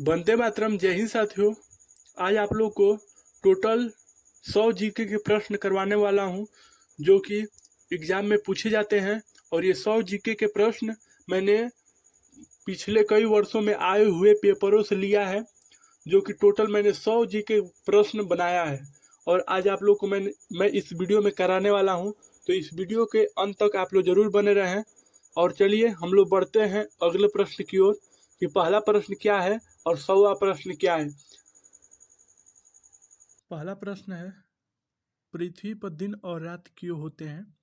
वंदे मातरम। जय हिंद साथियों। आज आप लोग को टोटल 100 जीके के प्रश्न करवाने वाला हूं जो कि एग्जाम में पूछे जाते हैं। और ये 100 जीके के प्रश्न मैंने पिछले कई वर्षों में आए हुए पेपरों से लिया है, जो कि टोटल मैंने 100 जीके प्रश्न बनाया है। और आज आप लोग को मैं इस वीडियो में कराने वाला हूं, तो इस वीडियो के अंत तक आप लोग जरूर बने रहें। और चलिए हम लोग बढ़ते हैं अगले प्रश्न की ओर कि पहला प्रश्न क्या है और 100वां प्रश्न क्या है। पहला प्रश्न है, पृथ्वी पर दिन और रात क्यों होते हैं?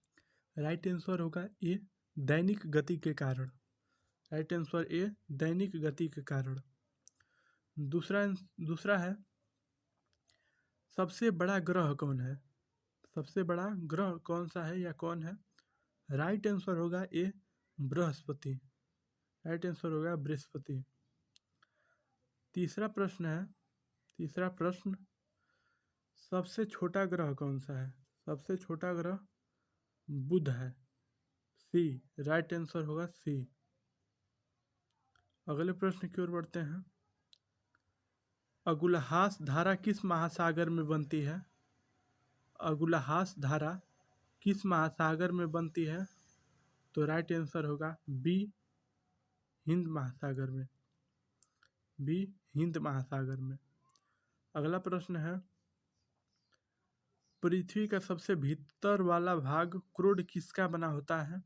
राइट आंसर होगा ए, दैनिक गति के कारण। राइट आंसर ए, दैनिक गति के कारण। दूसरा है, सबसे बड़ा ग्रह कौन है? सबसे बड़ा ग्रह कौन सा है या कौन है? राइट आंसर होगा ए, बृहस्पति। राइट आंसर होगा बृहस्पति। तीसरा प्रश्न, सबसे छोटा ग्रह कौन सा है? सबसे छोटा ग्रह बुध है। सी। राइट आंसर होगा सी। अगले प्रश्न की ओर बढ़ते हैं। अगुलहास धारा किस महासागर में बनती है? अगुलहास धारा किस महासागर में बनती है? तो राइट आंसर होगा बी, हिंद महासागर में। बी, हिंद महासागर में। अगला प्रश्न है, पृथ्वी का सबसे भीतर वाला भाग क्रोड किसका बना होता है?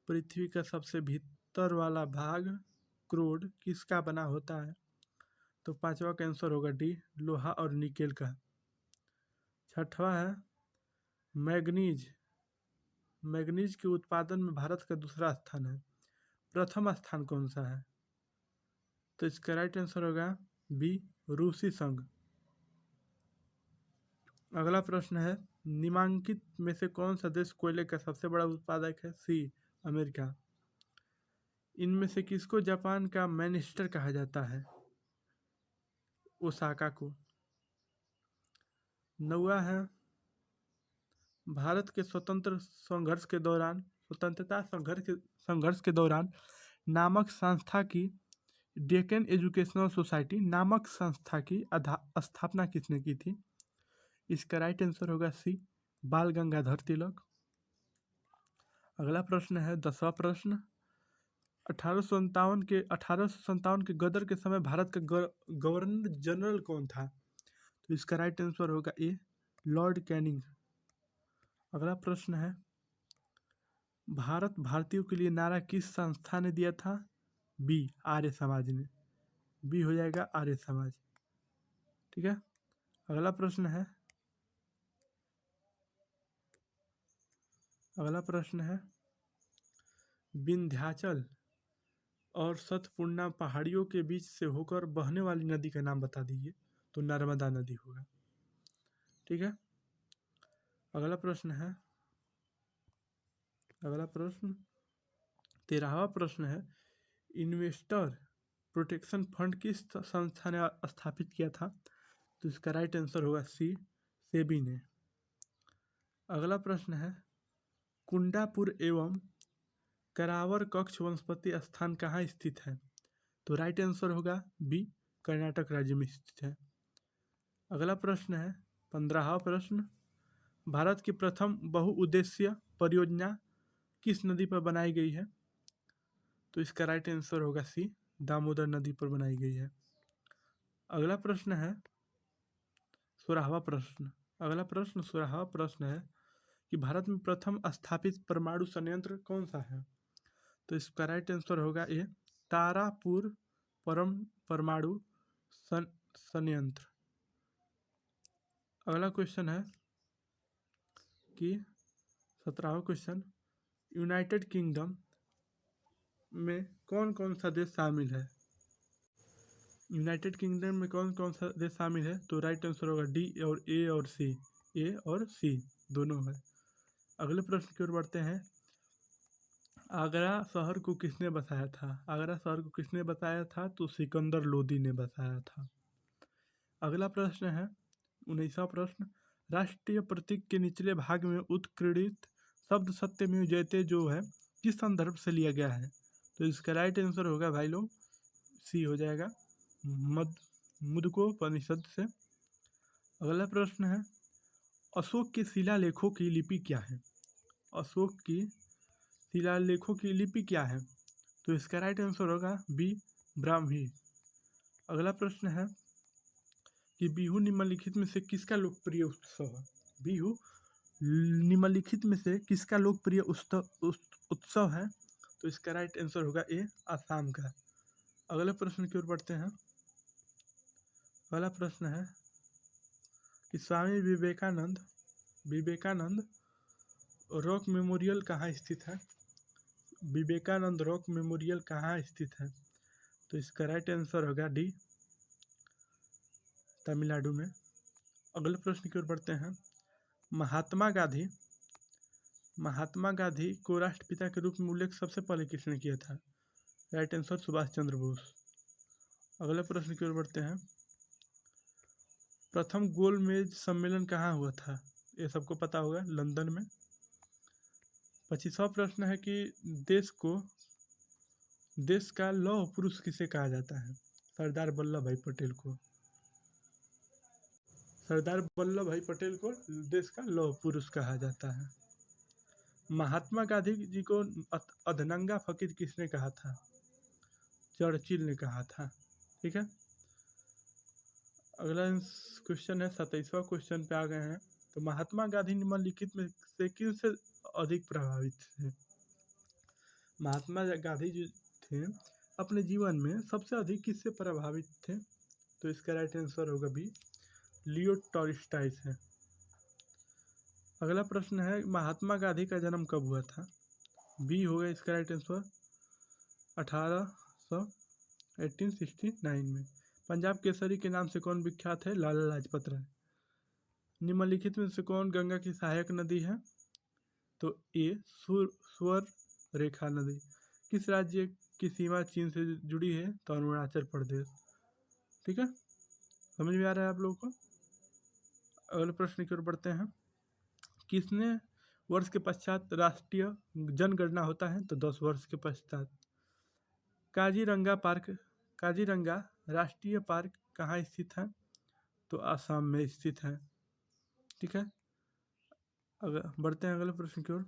पृथ्वी का सबसे भीतर वाला भाग क्रोड किसका बना होता है? तो पांचवा का आंसर होगा डी, लोहा और निकेल का। छठवां है, मैग्नीज। मैग्नीज के उत्पादन में भारत का दूसरा स्थान है। प्रथम स्थान कौन सा है? तो इसका राइट आंसर होगा बी, रूसी संघ। अगला प्रश्न है, निम्नलिखित में से कौन सा देश कोयले का सबसे बड़ा उत्पादक है? सी, अमेरिका। इनमें से किसको जापान का मैनचेस्टर कहा जाता है? ओसाका को। नौवां है, भारत के स्वतंत्रता संघर्ष के दौरान नामक संस्था की डेक्कन एजुकेशनल सोसाइटी नामक संस्था की स्थापना किसने की थी? इसका राइट आंसर होगा सी, बाल गंगाधर तिलक। अगला प्रश्न है, 10वां प्रश्न, 1857 के गदर के समय भारत का गवर्नर जनरल कौन था? तो इसका राइट आंसर होगा ए, लॉर्ड कैनिंग। अगला प्रश्न है, भारत भारतीयों के लिए नारा किस संस्था ने दिया था? बी, आर्य समाज ने। बी हो जाएगा आर्य समाज। ठीक है। अगला प्रश्न है, विंध्याचल और सतपुड़ा पहाड़ियों के बीच से होकर बहने वाली नदी का नाम बता दीजिए। तो नर्मदा नदी होगा। ठीक है। अगला प्रश्न 13वां प्रश्न है, इन्वेस्टर प्रोटेक्शन फंड किस संस्था ने स्थापित किया था? तो इसका राइट आंसर होगा सी, सेबी ने। अगला प्रश्न है, कुंडापुर एवं करावर कक्ष वनस्पति स्थान कहाँ स्थित है? तो राइट आंसर होगा बी, कर्नाटक राज्य में स्थित है। अगला प्रश्न है, 15वां प्रश्न, भारत की प्रथम बहुउद्देशीय परियोजना किस नदी पर बनाई गई है? तो इसका राइट आंसर होगा सी, दामोदर नदी पर बनाई गई है। अगला प्रश्न है 16वां प्रश्न है कि भारत में प्रथम स्थापित परमाणु संयंत्र कौन सा है? तो इसका राइट आंसर होगा ए, तारापुर परमाणु संयंत्र। अगला क्वेश्चन है कि 17वां क्वेश्चन, यूनाइटेड किंगडम में कौन कौन सा देश शामिल है? यूनाइटेड किंगडम में कौन कौन सा देश शामिल है? तो राइट आंसर होगा डी और ए और सी। ए और सी दोनों है। अगले प्रश्न की ओर बढ़ते हैं, आगरा शहर को किसने बसाया था? आगरा शहर को किसने बसाया था? तो सिकंदर लोदी ने बसाया था। अगला प्रश्न है 19वां प्रश्न, राष्ट्रीय प्रतीक के निचले भाग में उत्कीर्णित शब्द सत्यमेव जयते जो है किस संदर्भ से लिया गया है? तो इसका राइट आंसर होगा भाई लोग सी हो जाएगा, मुद्गोपनिषद से। अगला प्रश्न है, अशोक के शिलालेखों की लिपि क्या है? अशोक की शिलालेखों की लिपि क्या है? तो इसका राइट आंसर होगा बी, ब्राह्मी। अगला प्रश्न है कि बिहू निम्नलिखित में से किसका लोकप्रिय उत्सव है? बिहू निम्नलिखित में से किसका लोकप्रिय उत्सव है? तो इसका राइट आंसर होगा ए, आसाम का। अगले प्रश्न की ओर बढ़ते हैं। अगला प्रश्न है कि स्वामी विवेकानंद रॉक मेमोरियल कहाँ स्थित है? विवेकानंद रॉक मेमोरियल कहाँ स्थित है? तो इसका राइट आंसर होगा डी, तमिलनाडु में। अगले प्रश्न की ओर बढ़ते हैं। महात्मा गांधी को राष्ट्रपिता के रूप में उल्लेख सबसे पहले किसने किया था? Right answer Subhash Chandra Bose. अगले प्रश्न की ओर बढ़ते हैं। प्रथम गोलमेज सम्मेलन कहाँ हुआ था? ये सबको पता होगा, लंदन में। 25वां प्रश्न है कि देश का लौह पुरुष किसे कहा जाता है? सरदार वल्लभ भाई पटेल को। सरदार वल्लभ भाई पटेल को देश का लौह पुरुष कहा जाता है। महात्मा गांधी जी को अधनंगा फकीर किसने कहा था? चर्चिल ने कहा था। ठीक है। अगला क्वेश्चन है, 27वां क्वेश्चन पे आ गए हैं। तो महात्मा गांधी निम्नलिखित में से किससे अधिक प्रभावित थे? महात्मा गांधी जी थे अपने जीवन में सबसे अधिक किससे प्रभावित थे? तो इसका राइट आंसर होगा बी, लियो टॉल्स्टॉय से। अगला प्रश्न है, महात्मा गांधी का जन्म कब हुआ था? बी होगा इसका राइट आंसर 1869 में। पंजाब केसरी के नाम से कौन विख्यात है? लाला लाजपत राय। निम्नलिखित में से कौन गंगा की सहायक नदी है? तो ए, स्वर रेखा नदी। किस राज्य की सीमा चीन से जुड़ी है? तो अरुणाचल प्रदेश। ठीक है, समझ में आ रहा है आप लोगों को? अगले प्रश्न की ओर बढ़ते हैं। कितने वर्ष के पश्चात राष्ट्रीय जनगणना होता है? तो 10 वर्ष के पश्चात। काजीरंगा राष्ट्रीय पार्क कहाँ स्थित है? तो आसाम में स्थित है। ठीक है, अगर बढ़ते हैं अगले प्रश्न की ओर।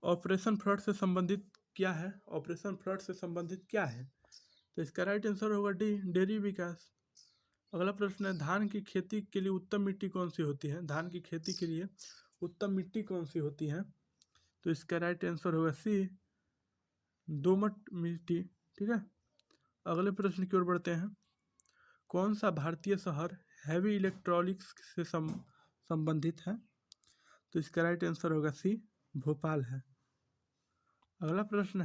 ऑपरेशन फ्लड से संबंधित क्या है? ऑपरेशन फ्लड से संबंधित क्या है? तो इसका राइट आंसर होगा डी, डेयरी विकास। अगला प्रश्न है, धान की खेती के लिए उत्तम मिट्टी कौन सी होती है? धान की खेती के लिए उत्तम मिट्टी कौन सी होती है? तो इसका राइट आंसर होगा सी, दोमट मिट्टी। ठीक है, अगले प्रश्न की ओर बढ़ते हैं। कौन सा भारतीय शहर हैवी इलेक्ट्रॉनिक्स से संबंधित है? तो इसका राइट आंसर होगा सी, भोपाल है। अगला प्रश्न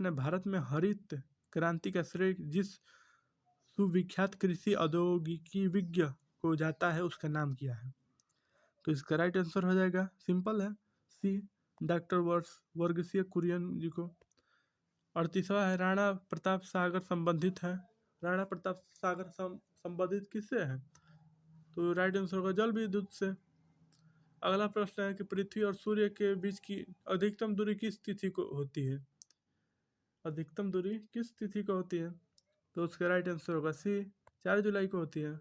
है भारत में हरित क्रांति का श्रेय जिस सुविख्यात कृषि औद्योगिकीविज्ञ को जाता है उसका नाम क्या है? तो इसका राइट आंसर हो जाएगा, सिंपल है, सी, डॉक्टर वर्गीस कुरियन जी को। 38वां है, राणा प्रताप सागर संबंधित है। राणा प्रताप सागर संबंधित किससे है? तो राइट आंसर होगा जल विद्युत से। अगला प्रश्न है कि पृथ्वी और सूर्य के बीच की अधिकतम दूरी किस तिथि को होती है? अधिकतम दूरी किस तिथि को होती है? तो उसका राइट आंसर होगा सी, 4 जुलाई को होती है।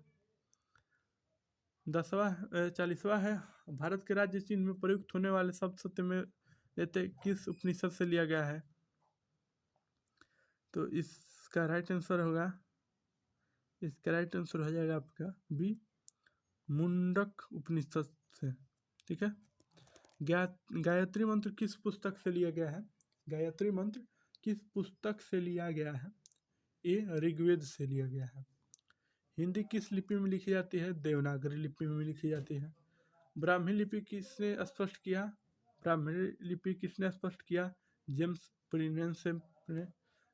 40वां है, भारत के राज्य चिन्ह में प्रयुक्त होने वाले शब्द सत्यमेव जयते किस उपनिषद से लिया गया है? तो इसका राइट आंसर हो जाएगा आपका बी, मुंडक उपनिषद से। ठीक है, गायत्री मंत्र किस पुस्तक से लिया गया है? गायत्री मंत्र किस पुस्तक से लिया गया है? ए, ऋग्वेद से लिया गया है। हिंदी किस लिपि में लिखी जाती है? देवनागरी लिपि में लिखी जाती है। ब्राह्मी लिपि किसने स्पष्ट किया? जेम्स प्रिंसेप ने।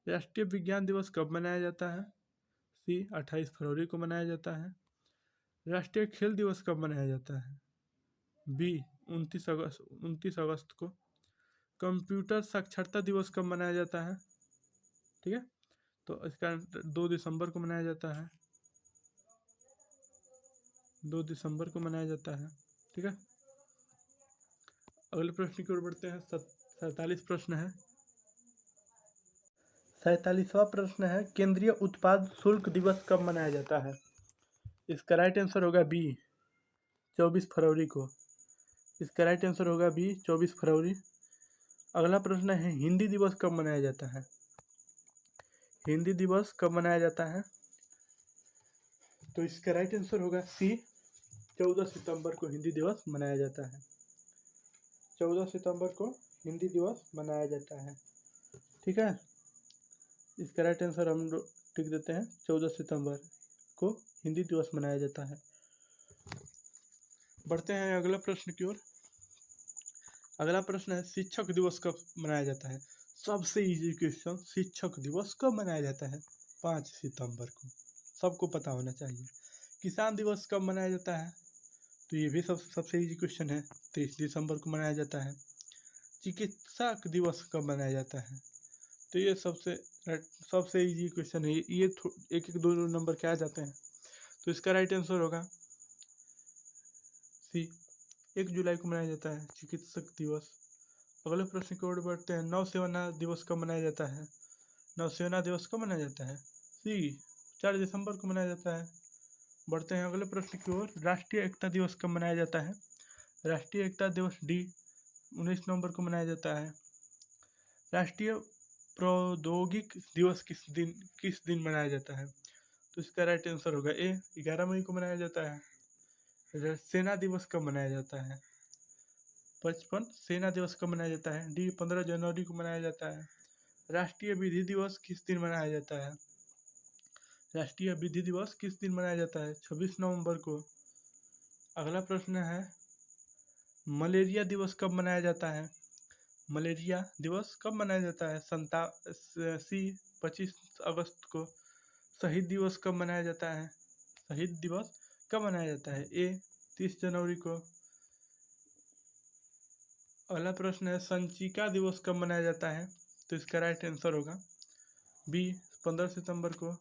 राष्ट्रीय विज्ञान दिवस कब मनाया जाता है? सी, 28 फरवरी को मनाया जाता है। राष्ट्रीय खेल दिवस कब मनाया जाता है? बी, 29 अगस्त को। कंप्यूटर साक्षरता दिवस कब मनाया जाता है? ठीक है, तो इसका 2 दिसंबर को मनाया जाता है। 2 दिसंबर को मनाया जाता है। ठीक है, अगले प्रश्न की ओर बढ़ते हैं। 47 प्रश्न है, 47वां प्रश्न है, केंद्रीय उत्पाद शुल्क दिवस कब मनाया जाता है? इसका राइट आंसर होगा बी, 24 फरवरी को। इसका राइट आंसर होगा बी, 24 फरवरी। अगला प्रश्न है, हिंदी दिवस कब मनाया जाता है? हिंदी दिवस कब मनाया जाता है? तो इसका राइट आंसर होगा सी, 14 सितंबर को हिंदी दिवस मनाया जाता है। 14 सितंबर को हिंदी दिवस मनाया जाता है। ठीक है, इसका राइट आंसर हम लोग टिक देते हैं, 14 सितंबर को हिंदी दिवस मनाया जाता है। बढ़ते हैं अगला प्रश्न की ओर। अगला प्रश्न है, शिक्षक दिवस कब मनाया जाता है? सबसे इजी क्वेश्चन, शिक्षक दिवस कब मनाया जाता है? 5 सितंबर को, सबको पता होना चाहिए। किसान दिवस कब मनाया जाता है? तो ये भी सबसे इजी क्वेश्चन है, 23 दिसंबर को मनाया जाता है। चिकित्सक दिवस कब मनाया जाता है? तो ये सबसे इजी क्वेश्चन है, ये एक एक दो नंबर के आ जाते हैं। तो इसका राइट आंसर होगा सी, 1 जुलाई को मनाया जाता है चिकित्सक दिवस। अगले प्रश्न की ओर बढ़ते हैं, नौसेना दिवस कब मनाया जाता है? नौसेना दिवस कब मनाया जाता है? सी, 4 दिसंबर को मनाया जाता है। बढ़ते हैं अगले प्रश्न की ओर, राष्ट्रीय एकता दिवस कब मनाया जाता है? राष्ट्रीय एकता दिवस डी, 19 नवंबर को मनाया जाता है। राष्ट्रीय प्रौद्योगिक दिवस किस दिन मनाया जाता है? तो इसका राइट आंसर होगा ए, 11 मई को मनाया जाता है। सेना दिवस कब मनाया जाता है? 55 सेना दिवस कब मनाया जाता है? डी, 15 जनवरी को मनाया जाता है। राष्ट्रीय विधि दिवस किस दिन मनाया जाता है? राष्ट्रीय विधि दिवस किस दिन मनाया जाता है? 26 नवंबर को। अगला प्रश्न है, मलेरिया दिवस कब मनाया जाता है? मलेरिया दिवस कब मनाया जाता है? सी, 25 अगस्त को। शहीद दिवस कब मनाया जाता है? शहीद दिवस कब मनाया जाता है? ए, 30 जनवरी को। अगला प्रश्न है, संचिका दिवस कब मनाया जाता है? तो इसका राइट आंसर होगा बी, 15 सितंबर को।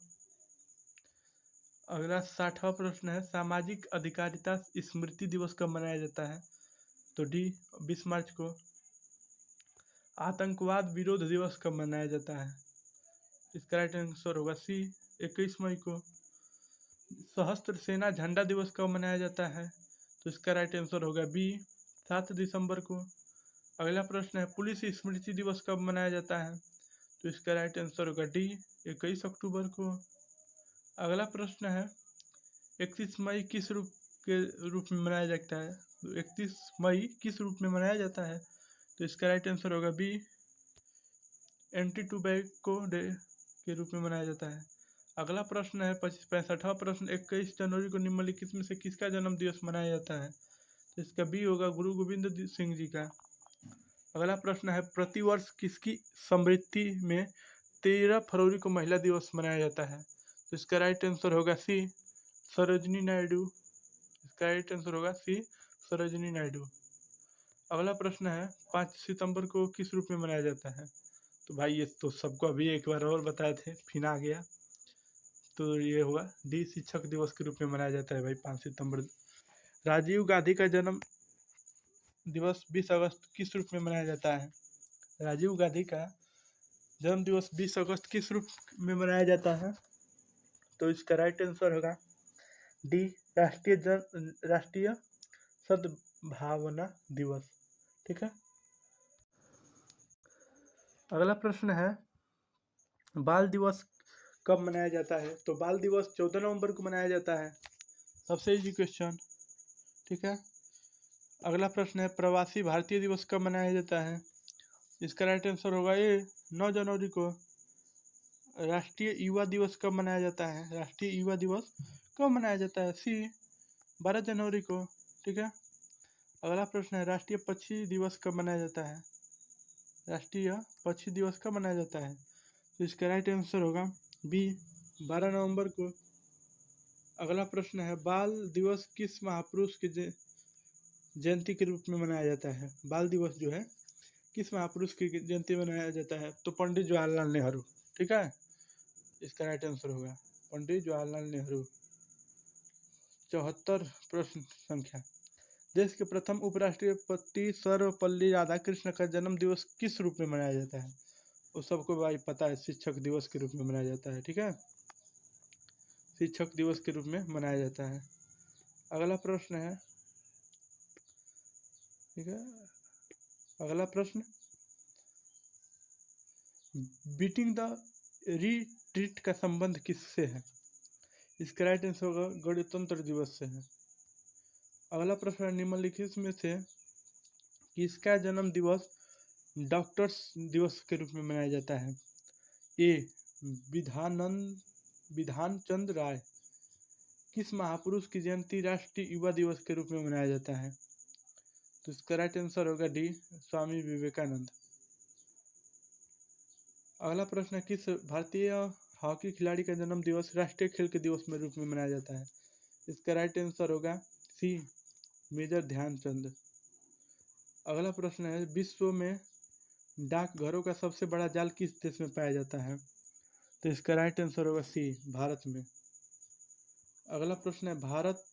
अगला 60वां प्रश्न है, सामाजिक अधिकारिता स्मृति दिवस कब मनाया जाता है? तो डी, 20 मार्च को। आतंकवाद विरोध दिवस कब मनाया जाता है? इसका राइट आंसर होगा सी, 21 मई को। सशस्त्र सेना झंडा दिवस कब मनाया जाता है? तो इसका राइट आंसर होगा बी, 7 दिसंबर को। अगला प्रश्न है, पुलिस स्मृति दिवस कब मनाया जाता है? तो इसका राइट आंसर होगा डी, 21 अक्टूबर को। अगला प्रश्न है, 31 मई किस रूप में मनाया जाता है? 31 मई किस रूप में मनाया जाता है? तो इसका राइट आंसर होगा बी, एंटी टोबैको डे के रूप में मनाया जाता है। अगला प्रश्न है 65वां प्रश्न, 21 जनवरी को निम्नलिखित में से किसका जन्म दिवस मनाया जाता है? तो इसका बी होगा, गुरु गोविंद सिंह जी का। अगला प्रश्न है, प्रतिवर्ष किसकी स्मृति में 13 फरवरी को महिला दिवस मनाया जाता है? तो इसका राइट आंसर होगा सी, सरोजिनी नायडू। इसका राइट आंसर होगा सी, सरोजिनी नायडू। अगला प्रश्न है, 5 सितंबर को किस रूप में मनाया जाता है? तो भाई ये तो सबको अभी एक बार और बताए थे, फिर आ गया। तो ये हुआ डी, शिक्षक दिवस के रूप में मनाया जाता है भाई 5 सितंबर। राजीव गांधी का जन्म दिवस 20 अगस्त किस रूप में मनाया जाता है? राजीव गांधी का जन्म दिवस 20 अगस्त किस रूप में मनाया जाता है? तो इसका राइट आंसर होगा डी, राष्ट्रीय सद्भावना दिवस। ठीक है, अगला प्रश्न है, बाल दिवस कब मनाया जाता है? तो बाल दिवस 14 नवंबर को मनाया जाता है, सबसे इजी क्वेश्चन। ठीक है, अगला प्रश्न है, प्रवासी भारतीय दिवस कब मनाया जाता है? इसका राइट आंसर होगा ए, 9 जनवरी को। राष्ट्रीय युवा दिवस कब मनाया जाता है? राष्ट्रीय युवा दिवस कब मनाया जाता है? सी, 12 जनवरी को। ठीक है, अगला प्रश्न है, राष्ट्रीय पक्षी दिवस कब मनाया जाता है? राष्ट्रीय पक्षी दिवस कब मनाया जाता है? तो इसका राइट आंसर होगा बी, 12 नवंबर को। अगला प्रश्न है, बाल दिवस किस महापुरुष की जयंती के रूप में मनाया जाता है? बाल दिवस जो है किस महापुरुष की जयंती में मनाया जाता है? तो पंडित जवाहरलाल नेहरू। ठीक है, इसका राइट आंसर होगा पंडित जवाहरलाल नेहरू। 74 प्रश्न संख्या, देश के प्रथम उपराष्ट्रपति सर्वपल्ली राधाकृष्ण का जन्म दिवस किस रूप में मनाया जाता है? वो सबको भाई पता है शिक्षक दिवस के रूप में मनाया जाता है। ठीक है, शिक्षक दिवस के रूप में मनाया जाता है। अगला प्रश्न है, ठीक है, अगला प्रश्न, बीटिंग द रिट्रीट का संबंध किससे है? इसका राइट आंसर होगा गणतंत्र दिवस से है। अगला प्रश्न, निम्नलिखित में से किसका जन्म दिवस डॉक्टर्स दिवस के रूप में मनाया जाता है? ए विधानचंद्र राय। किस महापुरुष की जयंती राष्ट्रीय युवा दिवस के रूप में मनाया जाता है? तो इसका राइट आंसर होगा डी स्वामी विवेकानंद। अगला प्रश्न, किस भारतीय हॉकी खिलाड़ी का जन्म दिवस राष्ट्रीय खेल के दिवस में रूप में मनाया जाता है? इसका राइट आंसर होगा सी मेजर ध्यानचंद। अगला प्रश्न है, विश्व में डाकघरों का सबसे बड़ा जाल किस देश में पाया जाता है? तो इसका राइट आंसर होगा सी भारत में। अगला प्रश्न है, भारत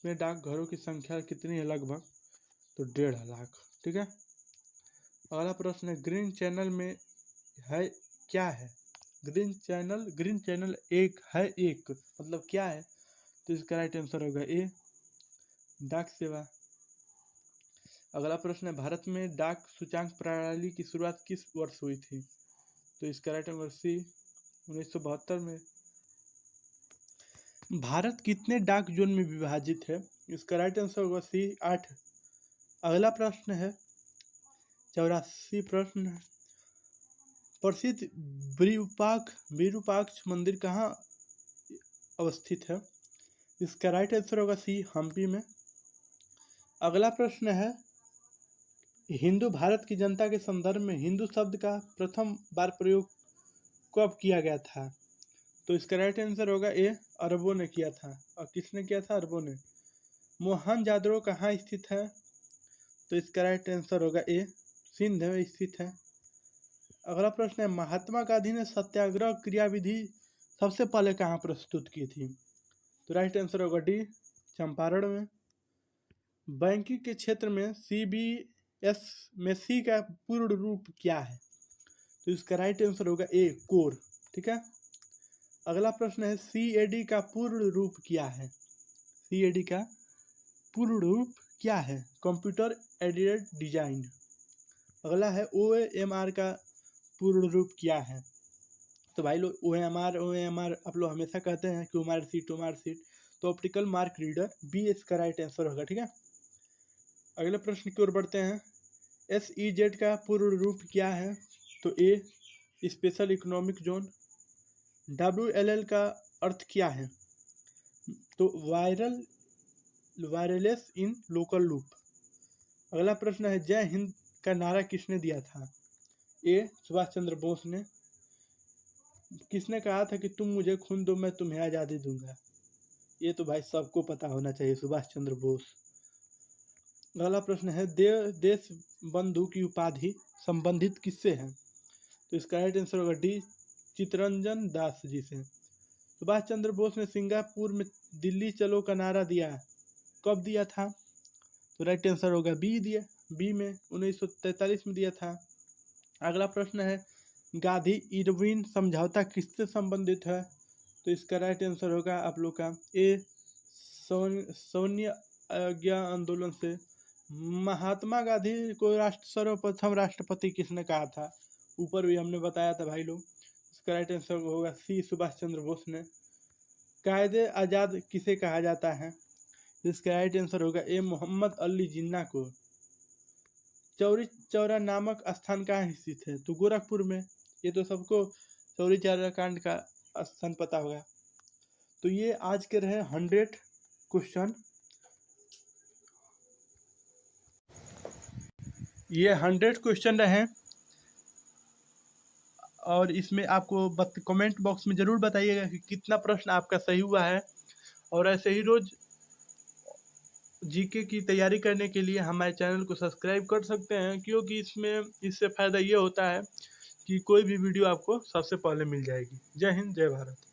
में डाकघरों की संख्या कितनी है लगभग? तो 1.5 लाख। ठीक है। अगला प्रश्न है, ग्रीन चैनल में है क्या है? ग्रीन चैनल एक है, एक मतलब क्या है? तो इसका राइट आंसर होगा ए डाक सेवा। अगला प्रश्न है, भारत में डाक सूचकांक प्रणाली की शुरुआत किस वर्ष हुई थी? तो इसका राइट आंसर सी 1972 में। भारत कितने डाक जोन में विभाजित है? इसका राइट आंसर होगा सी 8। अगला प्रश्न है 84 प्रश्न है, प्रसिद्ध विरूपाक्ष मंदिर कहाँ अवस्थित है? इसका राइट आंसर होगा सी हम्पी में। अगला प्रश्न है, हिंदू भारत की जनता के संदर्भ में हिंदू शब्द का प्रथम बार प्रयोग कब किया गया था? तो इसका राइट आंसर होगा ए अरबों ने किया था। और किसने किया था? अरबों ने। मोहनजादड़ो कहाँ स्थित है? तो इसका राइट आंसर होगा ए सिंध में स्थित है। अगला प्रश्न है, महात्मा गांधी ने सत्याग्रह क्रियाविधि सबसे पहले कहाँ प्रस्तुत की थी? तो राइट आंसर होगा डी चंपारण में। बैंकिंग के क्षेत्र में CBS में सी का पूर्ण रूप क्या है? तो इसका राइट आंसर होगा ए कोर। ठीक है। अगला प्रश्न है, CAD का पूर्ण रूप क्या है? CAD का पूर्ण रूप क्या है? Computer aided design. अगला है, OMR का पूर्ण रूप क्या है? तो भाई लोग OMR आप लोग हमेशा कहते हैं कि OMR सीट, तो ऑप्टिकल मार्क रीडर, बी इसका राइट आंसर होगा। ठीक है। अगले प्रश्न की ओर बढ़ते हैं, SEZ का पूर्ण रूप क्या है? तो ए स्पेशल इकोनॉमिक जोन। WLL का अर्थ क्या है? तो वायरलेस इन लोकल लूप। अगला प्रश्न है, जय हिंद का नारा किसने दिया था? ए सुभाष चंद्र बोस ने। किसने कहा था कि तुम मुझे खून दो मैं तुम्हें आज़ादी दूंगा? ये तो भाई सबको पता होना चाहिए, सुभाष चंद्र बोस। अगला प्रश्न है, देश बंधु की उपाधि संबंधित किससे है? तो इसका राइट आंसर होगा डी चित्तरंजन दास जी से। सुभाष चंद्र बोस ने सिंगापुर में दिल्ली चलो का नारा दिया, कब दिया था? तो राइट आंसर होगा बी में 1943 में दिया था। अगला प्रश्न है, गांधी इरविन समझौता किससे संबंधित है? तो इसका राइट आंसर होगा आप लोग का ए सैन्य आज्ञा आंदोलन से। महात्मा गांधी को सर्वप्रथम राष्ट्रपति किसने कहा था? ऊपर भी हमने बताया था भाई लोग। इसका राइट आंसर होगा सी सुभाष चंद्र बोस ने। कायदे आज़ाद किसे कहा जाता है? इसका राइट आंसर होगा ए मोहम्मद अली जिन्ना को। चौरी चौरा नामक स्थान कहाँ स्थित है? तो गोरखपुर में। ये तो सबको चौरी चौरा कांड का स्थान पता होगा। तो ये आज के रहे 100 क्वेश्चन। ये 100 क्वेश्चन रहे और इसमें आपको कमेंट बॉक्स में ज़रूर बताइएगा कि कितना प्रश्न आपका सही हुआ है। और ऐसे ही रोज़ जीके की तैयारी करने के लिए हमारे चैनल को सब्सक्राइब कर सकते हैं, क्योंकि इससे फ़ायदा ये होता है कि कोई भी वीडियो आपको सबसे पहले मिल जाएगी। जय हिंद, जय भारत।